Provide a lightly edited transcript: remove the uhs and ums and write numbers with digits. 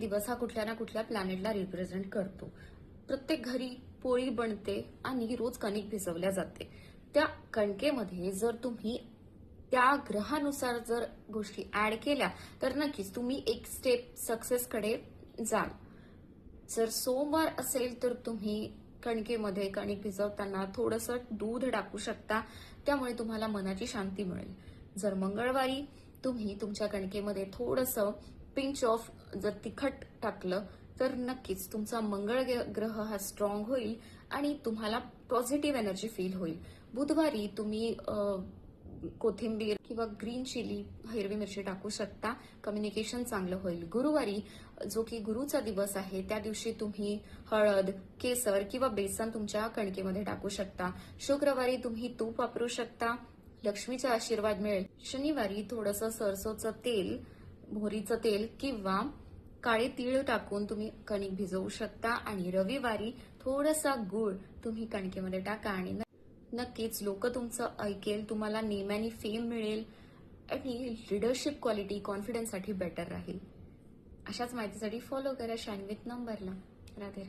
दिवस हा कुठल्या ना कुठल्या प्लॅनेटला रिप्रेझेंट करतो. प्रत्येक घरी पोळी बनते आणि रोज कणिक भिजवल्या जाते. त्या कणकेमध्ये जर तुम्ही त्या ग्रहानुसार जर गोष्टी ऍड केल्या तर नक्कीच तुम्ही एक स्टेप सक्सेसकडे जाल. जर सोमवार असेल तर तुम्ही कणकेमध्ये कणिक भिजवताना थोडंसं दूध टाकू शकता, त्यामुळे तुम्हाला मनाची शांती मिळेल. जर मंगळवारी तुम्ही तुमच्या कणकेमध्ये थोडंसं पिंच ऑफ जर तिखट टाकलं तर नक्कीच तुमचा मंगळ ग्रह हा स्ट्रॉंग होईल आणि तुम्हाला पॉझिटिव्ह एनर्जी फील होईल. बुधवारी तुम्ही कोथिंबीर किंवा ग्रीन चिली हिरवी मिरची टाकू शकता, कम्युनिकेशन चांगलं होईल. गुरुवारी जो की गुरुचा दिवस आहे त्या दिवशी तुम्ही हळद, केसर किंवा बेसन तुमच्या कणकेमध्ये टाकू शकता. शुक्रवारी तुम्ही तूप वापरू शकता, लक्ष्मीचा आशीर्वाद मिळेल. शनिवारी थोडंसं सरसोचं तेल, मोहरीचं तेल किंवा काळे तीळ टाकून तुम्ही कणिक भिजवू शकता आणि रविवारी थोडासा गुळ तुम्ही कणकेमध्ये टाका आणि नक्कीच लोक तुमचं ऐकेल, तुम्हाला नेम आणि फेम मिळेल आणि लिडरशिप क्वालिटी कॉन्फिडन्ससाठी बेटर राहील. अशाच माहितीसाठी फॉलो करा शाईन विथ नंबरला. राधे.